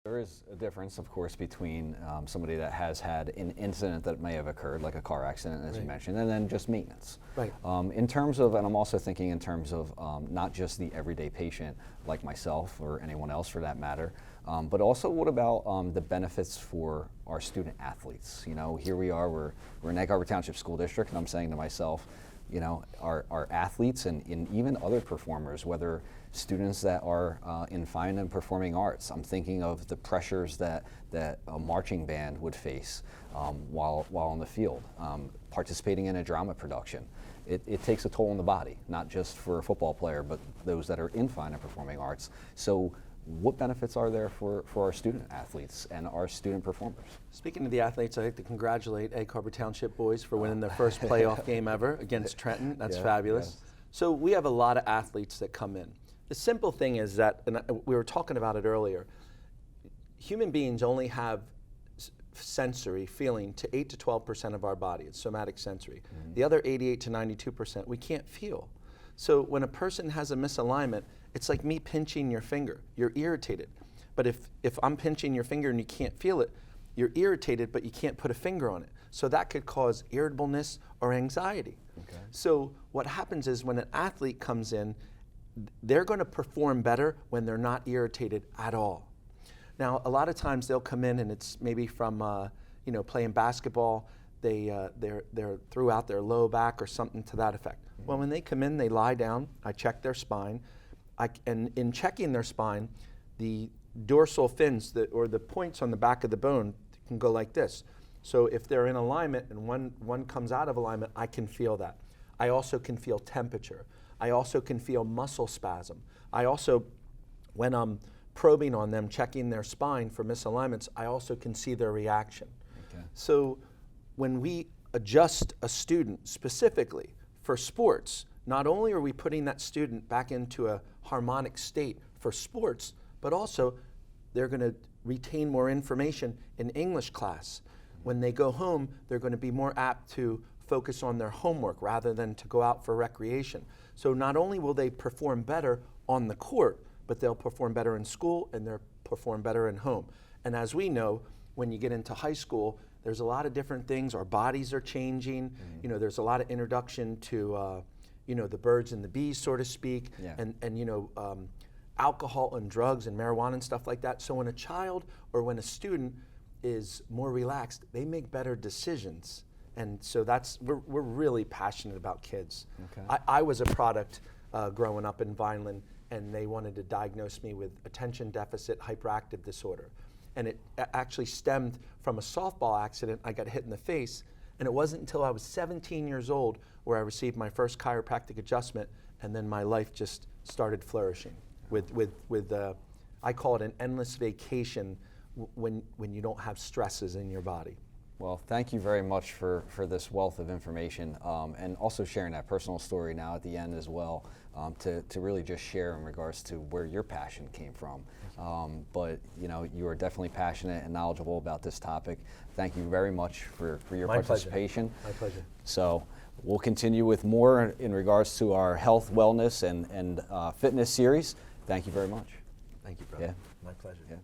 There is a difference, of course, between somebody that has had an incident that may have occurred, like a car accident, as you mentioned, and then just maintenance. Right. In terms of, and I'm also thinking in terms of not just the everyday patient like myself or anyone else for that matter, but also what about the benefits for our student athletes? You know, here we are, we're in Egg Harbor Township School District, and I'm saying to myself, you know, our athletes and even other performers, whether students that are in fine and performing arts. I'm thinking of the pressures that a marching band would face while on the field. Participating in a drama production. It takes a toll on the body, not just for a football player, but those that are in fine and performing arts. So what benefits are there for our student athletes and our student performers? Speaking of the athletes, I'd like to congratulate Egg Harbor Township boys for winning their first playoff game ever against Trenton. That's fabulous. Yes. So we have a lot of athletes that come in. The simple thing is that, and we were talking about it earlier, human beings only have sensory feeling to 8 to 12% of our body. It's somatic sensory. Mm-hmm. The other 88 to 92% we can't feel. So when a person has a misalignment, it's like me pinching your finger. You're irritated. But if I'm pinching your finger and you can't feel it, you're irritated, but you can't put a finger on it. So that could cause irritableness or anxiety. Okay. So what happens is when an athlete comes in, they're going to perform better when they're not irritated at all. Now, a lot of times they'll come in and it's maybe from playing basketball. They're threw out their low back or something to that effect. Mm-hmm. Well, when they come in, they lie down. I check their spine, and in checking their spine, the dorsal fins or the points on the back of the bone can go like this. So if they're in alignment and one comes out of alignment, I can feel that. I also can feel temperature. I also can feel muscle spasm. I also, when I'm probing on them, checking their spine for misalignments, I also can see their reaction. Okay. So when we adjust a student specifically for sports, not only are we putting that student back into a harmonic state for sports, but also they're going to retain more information in English class. When they go home, they're going to be more apt to focus on their homework rather than to go out for recreation. So not only will they perform better on the court, but they'll perform better in school and they'll perform better in home. And as we know, when you get into high school, there's a lot of different things. Our bodies are changing. Mm-hmm. You know, there's a lot of introduction to, the birds and the bees, so to speak, and alcohol and drugs and marijuana and stuff like that. So when a child or when a student is more relaxed, they make better decisions. And so we're really passionate about kids. Okay. I was a product growing up in Vineland, and they wanted to diagnose me with attention deficit hyperactive disorder. And it actually stemmed from a softball accident. I got hit in the face, and it wasn't until I was 17 years old where I received my first chiropractic adjustment, and then my life just started flourishing with I call it an endless vacation when you don't have stresses in your body. Well, thank you very much for this wealth of information and also sharing that personal story now at the end as well to really just share in regards to where your passion came from. But you are definitely passionate and knowledgeable about this topic. Thank you very much for your participation. My pleasure. So we'll continue with more in regards to our health, wellness, and fitness series. Thank you very much. Thank you, brother. Yeah. My pleasure. Yeah.